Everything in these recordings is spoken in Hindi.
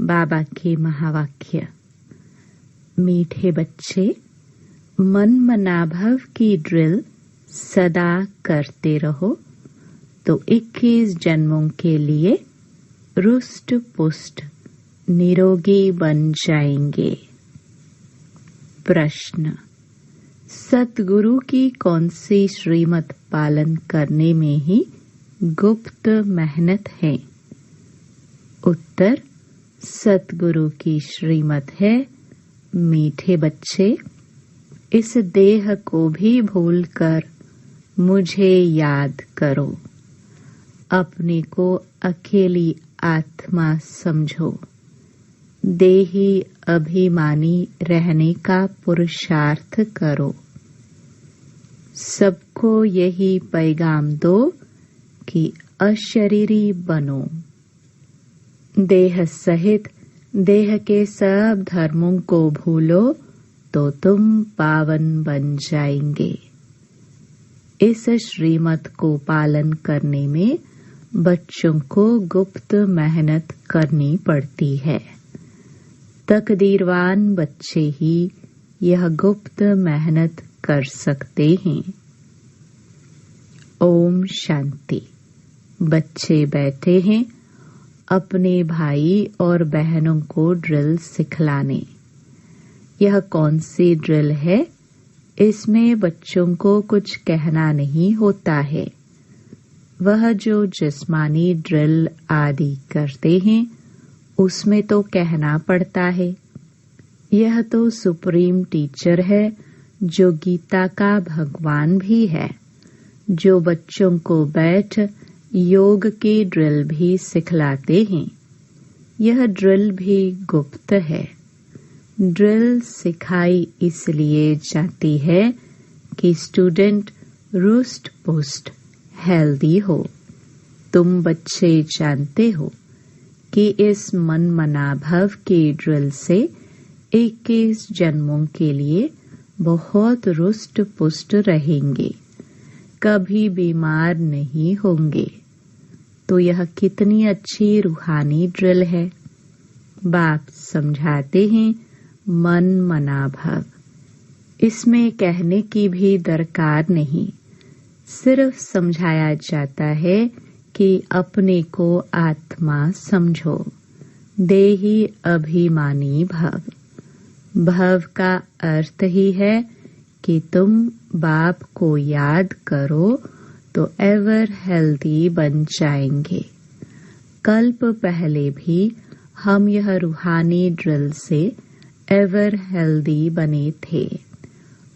बाबा के महावाक्य। मीठे बच्चे, मन मनाभव की ड्रिल सदा करते रहो तो 21 जन्मों के लिए रुष्ट पुष्ट निरोगी बन जाएंगे। प्रश्न: सतगुरु की कौन सी श्रीमत पालन करने में ही गुप्त मेहनत है? उत्तर: सतगुरु की श्रीमत है, मीठे बच्चे, इस देह को भी भूलकर मुझे याद करो। अपने को अकेली आत्मा समझो। देही अभिमानी रहने का पुरुषार्थ करो। सबको यही पैगाम दो कि अशरीरी बनो। देह सहित देह के सब धर्मों को भूलो तो तुम पावन बन जाएंगे। इस श्रीमत को पालन करने में बच्चों को गुप्त मेहनत करनी पड़ती है। तकदीरवान बच्चे ही यह गुप्त मेहनत कर सकते हैं। ओम शांति। बच्चे बैठे हैं अपने भाई और बहनों को ड्रिल सिखलाने। यह कौन सी ड्रिल है? इसमें बच्चों को कुछ कहना नहीं होता है। वह जो जिस्मानी ड्रिल आदि करते हैं उसमें तो कहना पड़ता है। यह तो सुप्रीम टीचर है जो गीता का भगवान भी है, जो बच्चों को बैठ योग की ड्रिल भी सिखलाते हैं। यह ड्रिल भी गुप्त है। ड्रिल सिखाई इसलिए जाती है कि स्टूडेंट रुष्ट पुष्ट हेल्दी हो। तुम बच्चे जानते हो कि इस मन मनाभव की ड्रिल से 21 जन्मों के लिए बहुत रुष्ट पुष्ट रहेंगे, कभी बीमार नहीं होंगे। तो यह कितनी अच्छी रूहानी ड्रिल है। बाप समझाते हैं मन मनाभव। इसमें कहने की भी दरकार नहीं, सिर्फ समझाया जाता है कि अपने को आत्मा समझो। देही अभिमानी भव। भव का अर्थ ही है कि तुम बाप को याद करो तो एवर हेल्दी बन जाएंगे। कल्प पहले भी हम यह रूहानी ड्रिल से एवर हेल्दी बने थे।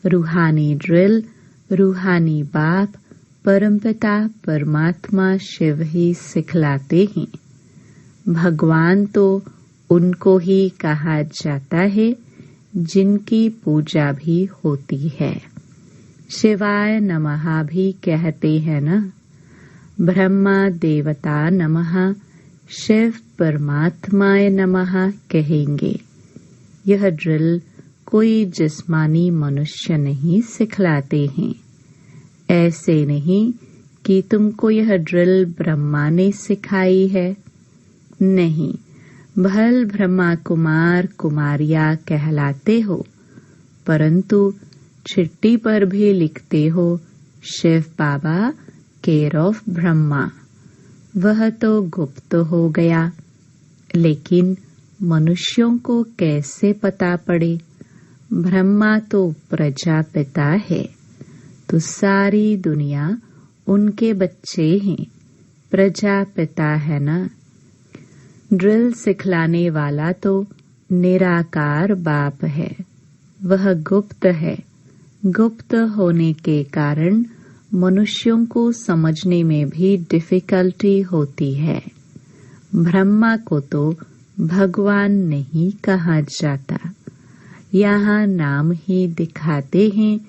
रूहानी ड्रिल रूहानी बाप परमपिता परमात्मा शिव ही सिखलाते हैं। भगवान तो उनको ही कहा जाता है जिनकी पूजा भी होती है। शिवाय नमः भी कहते हैं ना। ब्रह्मा देवता नमः, शिव परमात्माय नमः कहेंगे। यह ड्रिल कोई जिस्मानी मनुष्य नहीं सिखलाते हैं। ऐसे नहीं कि तुमको यह ड्रिल ब्रह्मा ने सिखाई है। नहीं, भल ब्रह्मा कुमार कुमारिया कहलाते हो, परंतु चिट्ठी पर भी लिखते हो शिव बाबा केयर ऑफ ब्रह्मा। वह तो गुप्त हो गया, लेकिन मनुष्यों को कैसे पता पड़े? ब्रह्मा तो प्रजापिता है, तो सारी दुनिया उनके बच्चे हैं। प्रजापिता है ना। ड्रिल सिखलाने वाला तो निराकार बाप है। वह गुप्त है। गुप्त होने के कारण मनुष्यों को समझने में भी डिफिकल्टी होती है। ब्रह्मा को तो भगवान नहीं कहा जाता। यहाँ नाम ही दिखाते हैं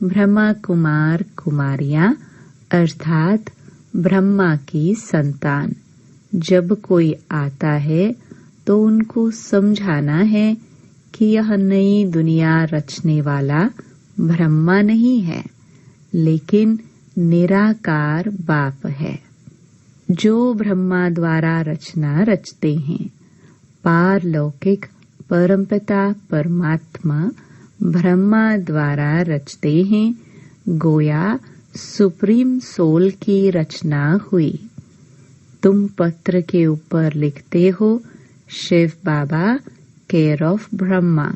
ब्रह्मा कुमार कुमारियाँ, अर्थात ब्रह्मा की संतान। जब कोई आता है तो उनको समझाना है कि यह नई दुनिया रचने वाला ब्रह्मा नहीं है, लेकिन निराकार बाप है, जो ब्रह्मा द्वारा रचना रचते हैं। पारलौकिक परमपिता परमात्मा ब्रह्मा द्वारा रचते हैं, गोया सुप्रीम सोल की रचना हुई। तुम पत्र के ऊपर लिखते हो शिव बाबा केयर ऑफ ब्रह्मा,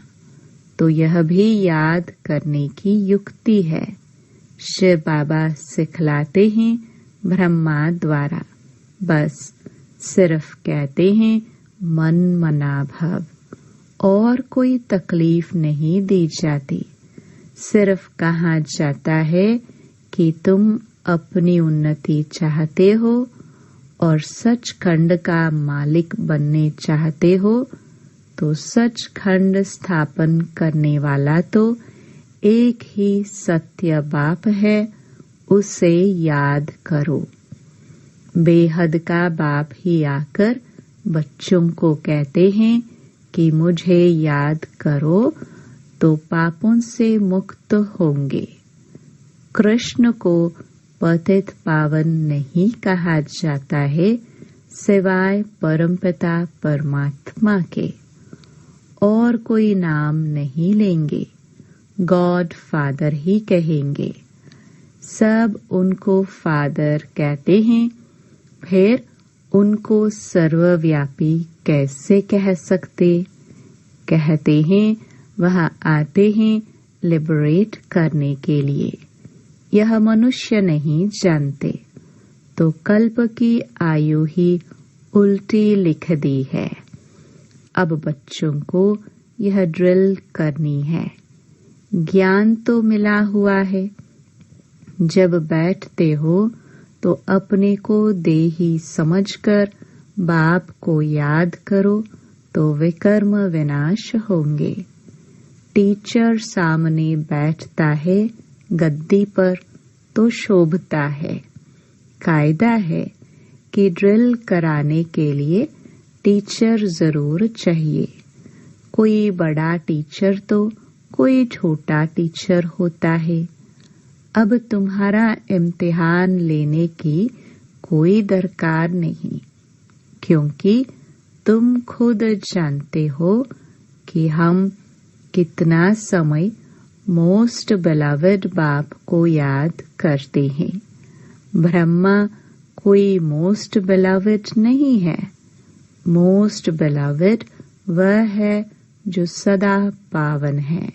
तो यह भी याद करने की युक्ति है। शिव बाबा सिखलाते हैं ब्रह्मा द्वारा, बस सिर्फ कहते हैं मन मना भव, और कोई तकलीफ नहीं दी जाती। सिर्फ कहा जाता है कि तुम अपनी उन्नति चाहते हो और सचखंड का मालिक बनने चाहते हो, तो सचखंड स्थापन करने वाला तो एक ही सत्य बाप है, उसे याद करो। बेहद का बाप ही आकर बच्चों को कहते हैं कि मुझे याद करो, तो पापों से मुक्त होंगे। कृष्ण को पतित पावन नहीं कहा जाता है सिवाय परमपिता परमात्मा के, और कोई नाम नहीं लेंगे, गॉड फादर ही कहेंगे। सब उनको फादर कहते हैं, फिर उनको सर्वव्यापी कैसे कह सकते? कहते हैं वह आते हैं लिबरेट करने के लिए। यह मनुष्य नहीं जानते, तो कल्प की आयु ही उल्टी लिख दी है। अब बच्चों को यह ड्रिल करनी है। ज्ञान तो मिला हुआ है, जब बैठते हो तो अपने को देही समझकर बाप को याद करो, तो विकर्म विनाश होंगे। टीचर सामने बैठता है गद्दी पर तो शोभता है। कायदा है कि ड्रिल कराने के लिए टीचर जरूर चाहिए। कोई बड़ा टीचर तो कोई छोटा टीचर होता है। अब तुम्हारा इम्तिहान लेने की कोई दरकार नहीं, क्योंकि तुम खुद जानते हो कि हम कितना समय मोस्ट बिलवड बाप को याद करते हैं। ब्रह्मा कोई मोस्ट बिलवड नहीं है। मोस्ट बिलवड वह है जो सदा पावन है।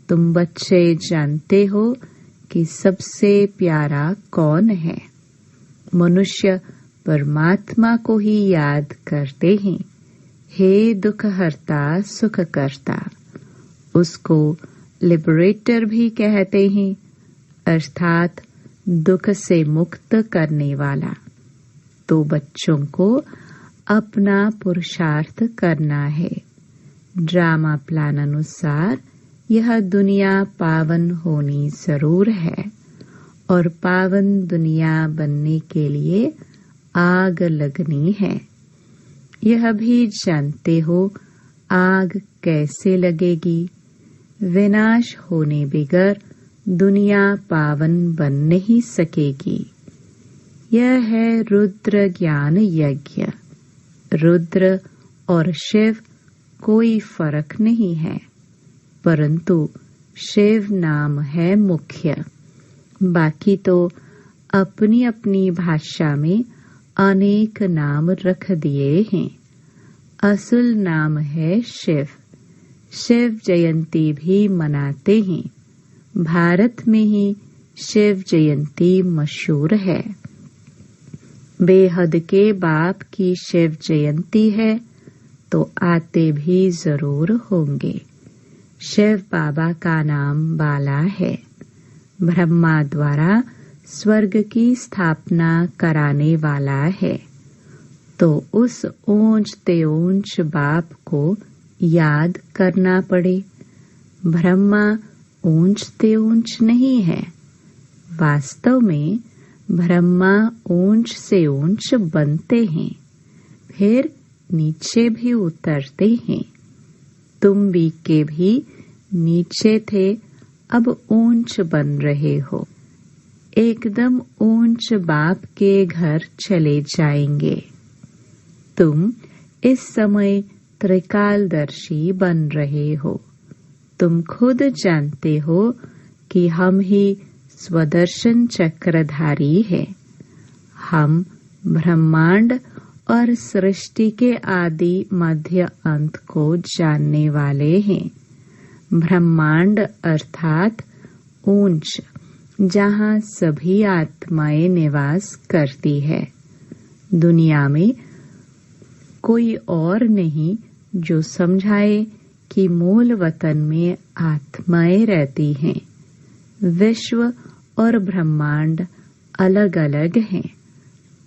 तुम बच्चे जानते हो कि सबसे प्यारा कौन है। मनुष्य परमात्मा को ही याद करते हैं। हे दुख हरता सुख करता, उसको लिबरेटर भी कहते हैं, अर्थात दुख से मुक्त करने वाला। तो बच्चों को अपना पुरुषार्थ करना है। ड्रामा प्लान अनुसार यह दुनिया पावन होनी जरूर है, और पावन दुनिया बनने के लिए आग लगनी है। यह भी जानते हो आग कैसे लगेगी। विनाश होने बिगर दुनिया पावन बन नहीं सकेगी। यह है रुद्र ज्ञान यज्ञ। रुद्र और शिव कोई फर्क नहीं है, परंतु शिव नाम है मुख्य। बाकी तो अपनी अपनी भाषा में अनेक नाम रख दिए हैं। असल नाम है शिव। शिव जयंती भी मनाते हैं। भारत में ही शिव जयंती मशहूर है। बेहद के बाप की शिव जयंती है, तो आते भी जरूर होंगे। शिव बाबा का नाम बाला है। ब्रह्मा द्वारा स्वर्ग की स्थापना कराने वाला है, तो उस ऊंच ते ऊंच बाप को याद करना पड़े। ब्रह्मा ऊंच ते ऊंच नहीं है। वास्तव में ब्रह्मा ऊंच से ऊंच बनते हैं, फिर नीचे भी उतरते हैं। तुम भी के भी नीचे थे, अब ऊंच बन रहे हो। एकदम ऊंच बाप के घर चले जाएंगे। तुम इस समय त्रिकालदर्शी बन रहे हो। तुम खुद जानते हो कि हम ही स्वदर्शन चक्रधारी हैं। हम ब्रह्मांड और सृष्टि के आदि मध्य अंत को जानने वाले हैं। ब्रह्मांड अर्थात ऊंच, जहाँ सभी आत्माएं निवास करती है। दुनिया में कोई और नहीं जो समझाए कि मूल वतन में आत्माएं रहती हैं। विश्व और ब्रह्मांड अलग अलग हैं।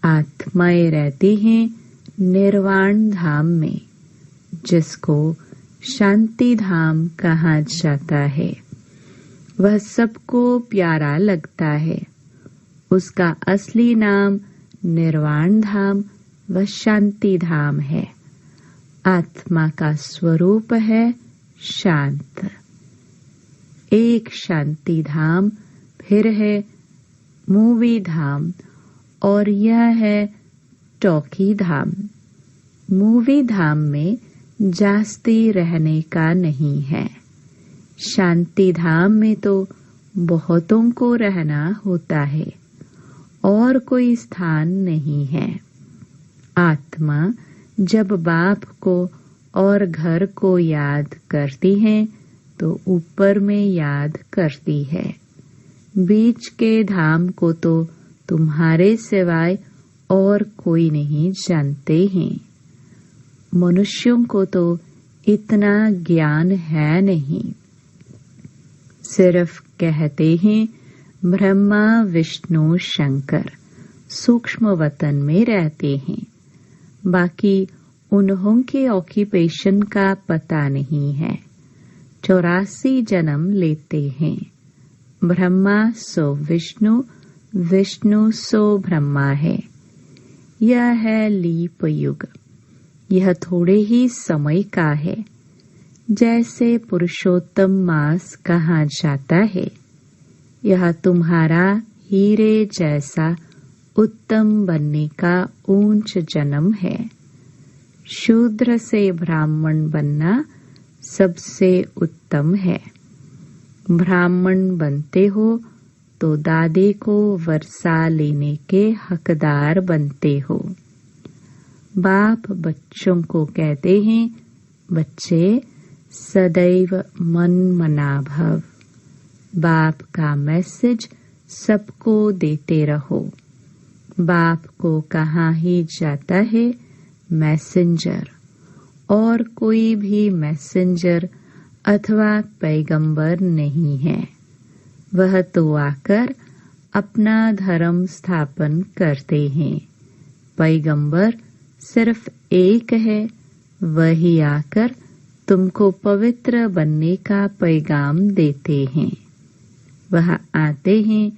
आत्माएं रहती हैं निर्वाण धाम में, जिसको शांति धाम कहा जाता है। वह सबको प्यारा लगता है। उसका असली नाम निर्वाण धाम व शांति धाम है। आत्मा का स्वरूप है शांत। एक शांति धाम फिर है मूवी धाम और यह है टॉकी धाम। मूवी धाम में जास्ती रहने का नहीं है। शांति धाम में तो बहुतों को रहना होता है और कोई स्थान नहीं है। आत्मा जब बाप को और घर को याद करती है तो ऊपर में याद करती है। बीच के धाम को तो तुम्हारे सिवाय और कोई नहीं जानते हैं। मनुष्यों को तो इतना ज्ञान है नहीं। सिर्फ कहते हैं ब्रह्मा विष्णु शंकर सूक्ष्म वतन में रहते हैं। बाकी उन्हों के ऑक्यूपेशन का पता नहीं है। 84 जन्म लेते हैं। ब्रह्मा सो विष्णु, विष्णु सो ब्रह्मा है। यह है लीप युग। यह थोड़े ही समय का है। जैसे पुरुषोत्तम मास कहा जाता है। यह तुम्हारा हीरे जैसा उत्तम बनने का ऊंच जन्म है। शूद्र से ब्राह्मण बनना सबसे उत्तम है। ब्राह्मण बनते हो तो दादी को वर्षा लेने के हकदार बनते हो। बाप बच्चों को कहते हैं, बच्चे सदैव मन मना भव। बाप का मैसेज सबको देते रहो। बाप को कहाँ ही जाता है मैसेंजर, और कोई भी मैसेंजर अथवा पैगंबर नहीं है। वह तो आकर अपना धर्म स्थापन करते हैं। पैगंबर सिर्फ एक है। वही आकर तुमको पवित्र बनने का पैगाम देते हैं। वह आते हैं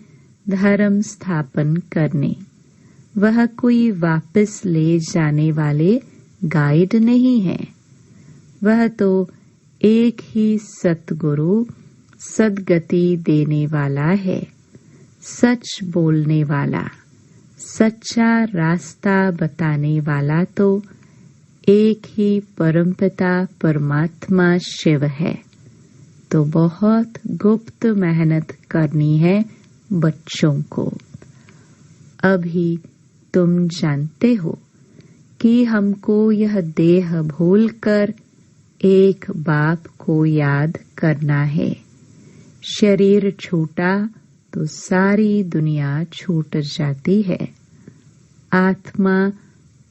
धर्म स्थापन करने। वह कोई वापस ले जाने वाले गाइड नहीं है। वह तो एक ही सतगुरु सदगति देने वाला है। सच बोलने वाला, सच्चा रास्ता बताने वाला तो एक ही परमपिता परमात्मा शिव है। तो बहुत गुप्त मेहनत करनी है बच्चों को। अभी तुम जानते हो कि हमको यह देह भूलकर एक बाप को याद करना है। शरीर छूटा तो सारी दुनिया छूट जाती है। आत्मा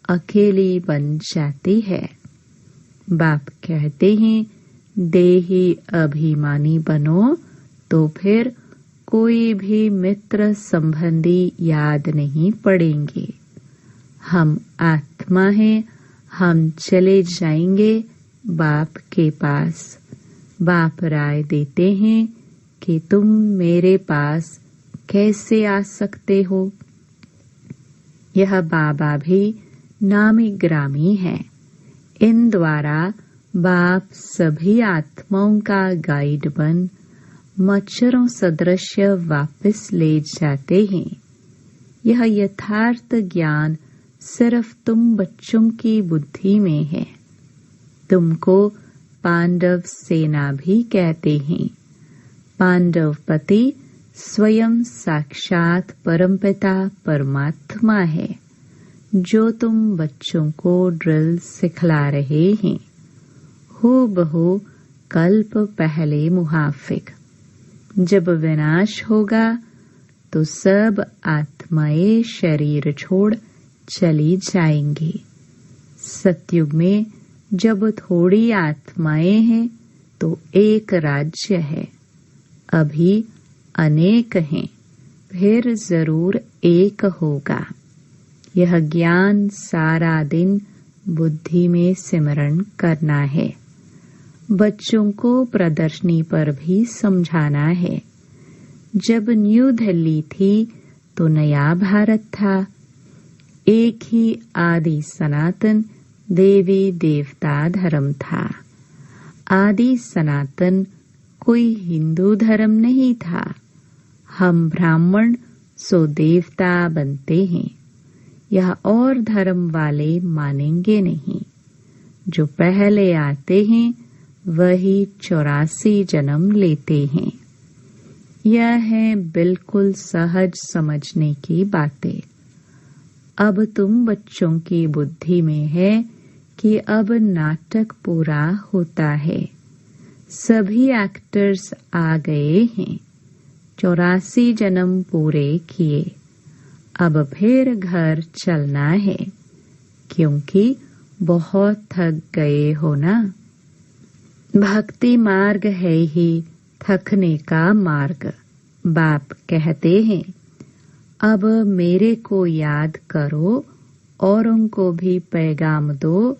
अकेली बन जाती है। बाप कहते हैं, देही अभिमानी बनो तो फिर कोई भी मित्र संबंधी याद नहीं पड़ेंगे। हम आत्मा हैं। हम चले जाएंगे बाप के पास। बाप राय देते हैं कि तुम मेरे पास कैसे आ सकते हो। यह बाबा भी नामी ग्रामी है। इन द्वारा बाप सभी आत्माओं का गाइड बन मच्छरों सदृश वापस ले जाते हैं। यह यथार्थ ज्ञान सिर्फ तुम बच्चों की बुद्धि में है। तुमको पांडव सेना भी कहते हैं। पांडवपति स्वयं साक्षात परमपिता परमात्मा है, जो तुम बच्चों को ड्रिल सिखला रहे हैं। हूबहू कल्प पहले मुहाफिक। जब विनाश होगा तो सब आत्माएं शरीर छोड़ चली जाएंगी। सतयुग में जब थोड़ी आत्माएं हैं तो एक राज्य है। अभी अनेक हैं, फिर जरूर एक होगा। यह ज्ञान सारा दिन बुद्धि में सिमरण करना है। बच्चों को प्रदर्शनी पर भी समझाना है। जब न्यू दिल्ली थी तो नया भारत था। एक ही आदि सनातन देवी देवता धर्म था। आदि सनातन कोई हिंदू धर्म नहीं था। हम ब्राह्मण सो देवता बनते हैं। यह और धर्म वाले मानेंगे नहीं। जो पहले आते हैं वही 84 जन्म लेते हैं। यह है बिल्कुल सहज समझने की बातें। अब तुम बच्चों की बुद्धि में है कि अब नाटक पूरा होता है। सभी एक्टर्स आ गए हैं। 84 जन्म पूरे किए। अब फिर घर चलना है, क्योंकि बहुत थक गए हो ना। भक्ति मार्ग है ही थकने का मार्ग। बाप कहते हैं, अब मेरे को याद करो और उनको भी पैगाम दो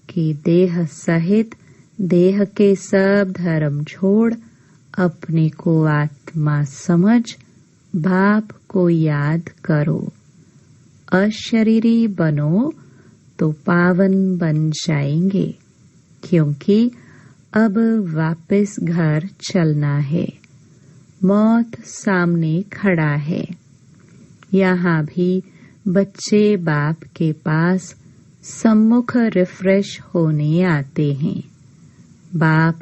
कि देह सहित देह के सब धर्म छोड़ अपने को आत्मा समझ बाप को याद करो। अशरीरी बनो तो पावन बन जाएंगे, क्योंकि अब वापस घर चलना है। मौत सामने खड़ा है। यहाँ भी बच्चे बाप के पास सम्मुख रिफ्रेश होने आते हैं। बाप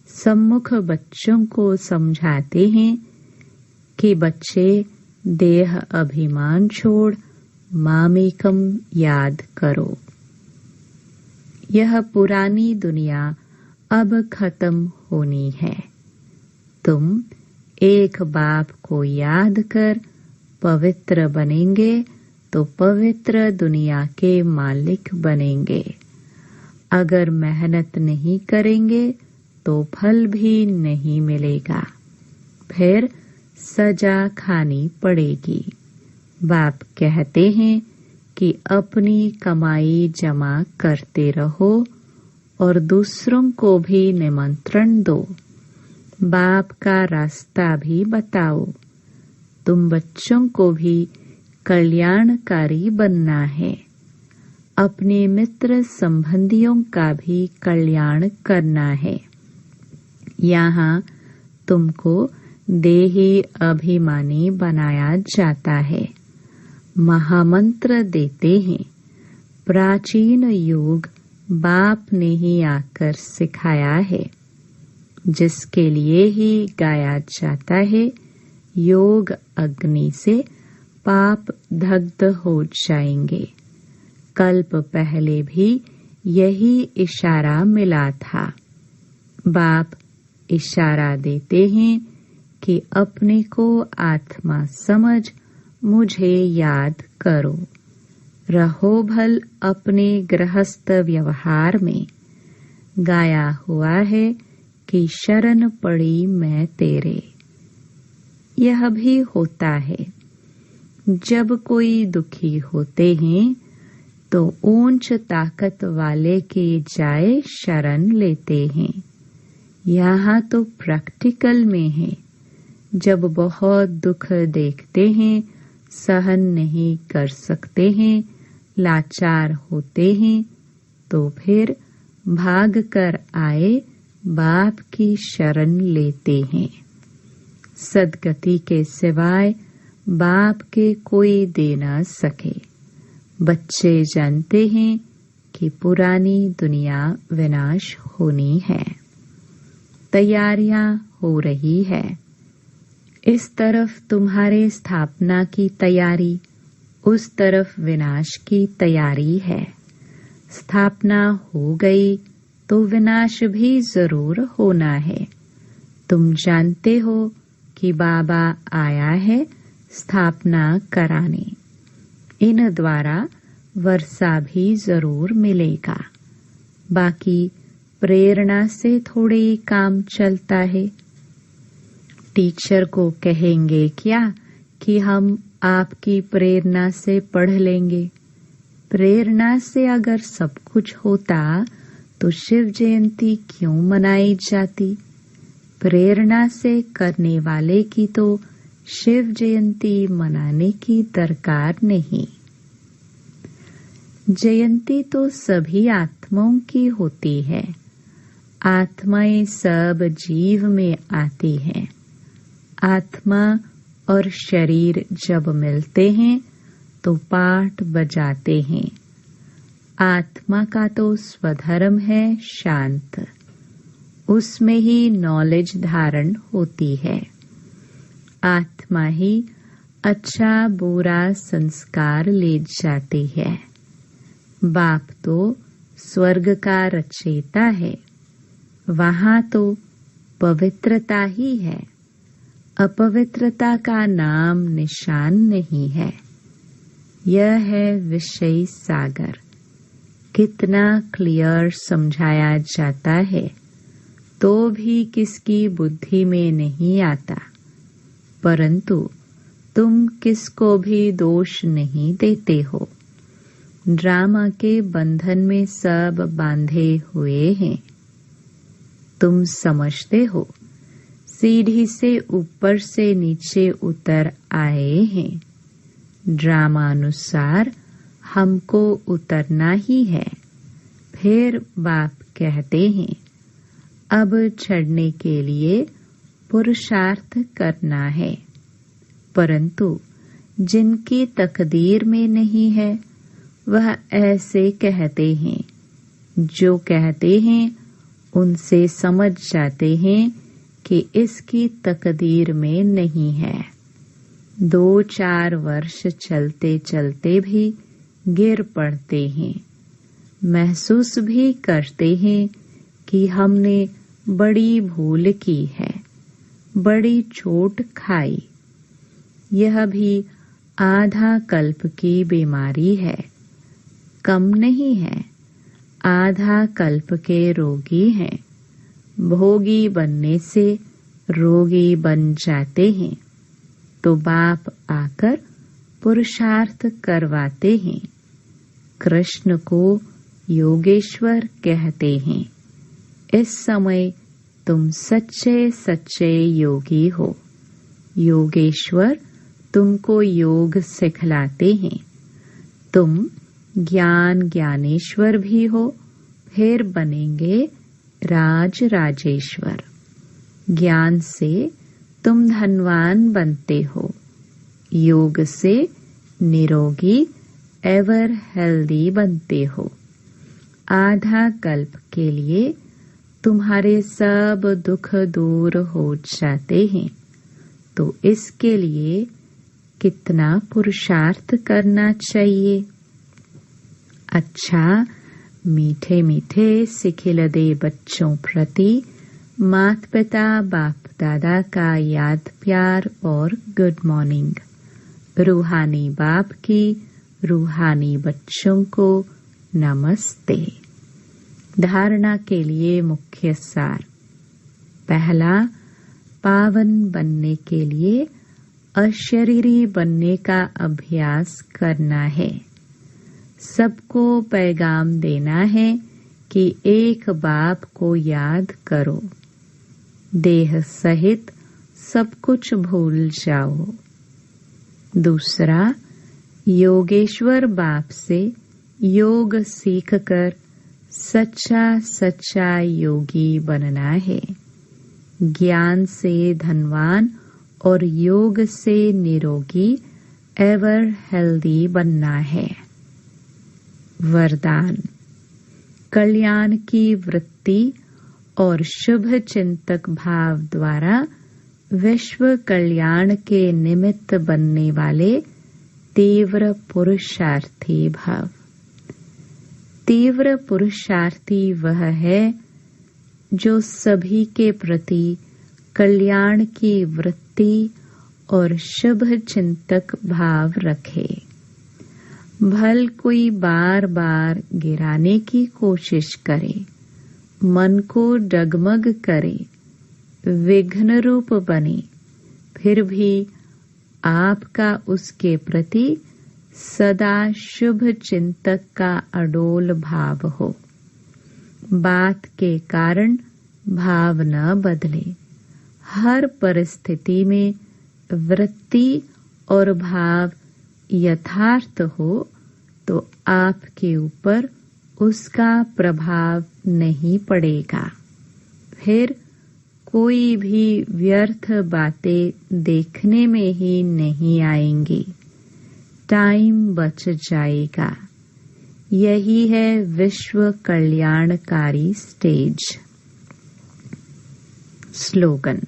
सम्मुख बच्चों को समझाते हैं कि बच्चे देह अभिमान छोड़ मामेकम याद करो। यह पुरानी दुनिया अब खत्म होनी है। तुम एक बाप को याद कर पवित्र बनेंगे तो पवित्र दुनिया के मालिक बनेंगे। अगर मेहनत नहीं करेंगे तो फल भी नहीं मिलेगा, फिर सजा खानी पड़ेगी। बाप कहते हैं कि अपनी कमाई जमा करते रहो और दूसरों को भी निमंत्रण दो। बाप का रास्ता भी बताओ। तुम बच्चों को भी कल्याणकारी बनना है। अपने मित्र संबंधियों का भी कल्याण करना है। यहाँ तुमको देही अभिमानी बनाया जाता है। महामंत्र देते हैं। प्राचीन योग बाप ने ही आकर सिखाया है, जिसके लिए ही गाया जाता है। योग अग्नि से पाप दग्ध हो जाएंगे। कल्प पहले भी यही इशारा मिला था। बाप इशारा देते हैं कि अपने को आत्मा समझ मुझे याद करो। रहो भल अपने गृहस्थ व्यवहार में। गाया हुआ है कि शरण पड़ी मैं तेरे। यह भी होता है। जब कोई दुखी होते हैं तो ऊंच ताकत वाले के जाए शरण लेते हैं। यहाँ तो प्रैक्टिकल में है। जब बहुत दुख देखते हैं, सहन नहीं कर सकते हैं, लाचार होते हैं, तो फिर भाग कर आए बाप की शरण लेते हैं। सदगति के सिवाय बाप के कोई दे न सके। बच्चे जानते हैं कि पुरानी दुनिया विनाश होनी है। तैयारियां हो रही है। इस तरफ तुम्हारे स्थापना की तैयारी, उस तरफ विनाश की तैयारी है। स्थापना हो गई तो विनाश भी जरूर होना है। तुम जानते हो कि बाबा आया है स्थापना कराने। इन द्वारा वर्षा भी जरूर मिलेगा। बाकी प्रेरणा से थोड़े ही काम चलता है। टीचर को कहेंगे क्या कि हम आपकी प्रेरणा से पढ़ लेंगे। प्रेरणा से अगर सब कुछ होता तो शिव जयंती क्यों मनाई जाती। प्रेरणा से करने वाले की तो शिव जयंती मनाने की दरकार नहीं। जयंती तो सभी आत्माओं की होती है। आत्माएं सब जीव में आती हैं। आत्मा और शरीर जब मिलते हैं तो पाठ बजाते हैं। आत्मा का तो स्वधर्म है शांत। उसमें ही नॉलेज धारण होती है। आत्मा ही अच्छा बुरा संस्कार ले जाती है। बाप तो स्वर्ग का रचयिता है। वहाँ तो पवित्रता ही है। अपवित्रता का नाम निशान नहीं है। यह है विषय सागर। कितना क्लियर समझाया जाता है तो भी किसकी बुद्धि में नहीं आता। परंतु तुम किसको भी दोष नहीं देते हो। ड्रामा के बंधन में सब बांधे हुए हैं। तुम समझते हो सीढ़ी से ऊपर से नीचे उतर आए हैं। ड्रामानुसार हमको उतरना ही है। फिर बाप कहते हैं अब चढ़ने के लिए पुरुषार्थ करना है। परंतु जिनकी तकदीर में नहीं है वह ऐसे कहते हैं। जो कहते हैं उनसे समझ जाते हैं कि इसकी तकदीर में नहीं है। 2-4 वर्ष चलते चलते भी गिर पड़ते हैं। महसूस भी करते हैं कि हमने बड़ी भूल की है, बड़ी चोट खाई। यह भी आधा कल्प की बीमारी है, कम नहीं है। आधा कल्प के रोगी हैं। भोगी बनने से रोगी बन जाते हैं तो बाप आकर पुरुषार्थ करवाते हैं। कृष्ण को योगेश्वर कहते हैं। इस समय तुम सच्चे सच्चे योगी हो। योगेश्वर तुमको योग सिखलाते हैं। तुम ज्ञान ज्ञानेश्वर भी हो, फिर बनेंगे राज राजेश्वर। ज्ञान से तुम धनवान बनते हो। योग से निरोगी एवर हेल्दी बनते हो। आधा कल्प के लिए तुम्हारे सब दुख दूर हो जाते हैं। तो इसके लिए कितना पुरुषार्थ करना चाहिए। अच्छा, मीठे मीठे सिखिलदे बच्चों प्रति मात पिता बाप दादा का याद प्यार और गुड मॉर्निंग। रूहानी बाप की रूहानी बच्चों को नमस्ते। धारणा के लिए मुख्य सार। पहला, पावन बनने के लिए अशरीरी बनने का अभ्यास करना है। सबको पैगाम देना है कि एक बाप को याद करो। देह सहित सब कुछ भूल जाओ। दूसरा, योगेश्वर बाप से योग सीखकर सच्चा सच्चा योगी बनना है। ज्ञान से धनवान और योग से निरोगी एवर हेल्दी बनना है। वरदान। कल्याण की वृत्ति और शुभ चिंतक भाव द्वारा विश्व कल्याण के निमित्त बनने वाले तीव्र पुरुषार्थी भव। तीव्र पुरुषार्थी वह है जो सभी के प्रति कल्याण की वृत्ति और शुभ चिंतक भाव रखे। भल कोई बार बार गिराने की कोशिश करे, मन को डगमग करे, विघ्न रूप बने, फिर भी आपका उसके प्रति सदा शुभ चिंतक का अडोल भाव हो। बात के कारण भाव न बदले। हर परिस्थिति में वृत्ति और भाव यथार्थ हो तो आपके ऊपर उसका प्रभाव नहीं पड़ेगा। फिर कोई भी व्यर्थ बातें देखने में ही नहीं आएंगी। टाइम बच जाएगा। यही है विश्व कल्याणकारी स्टेज। स्लोगन।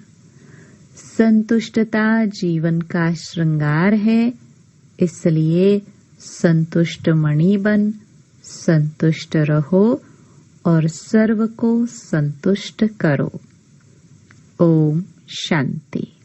संतुष्टता जीवन का श्रृंगार है, इसलिए संतुष्ट मणि बन संतुष्ट रहो और सर्व को संतुष्ट करो। ओम शांति।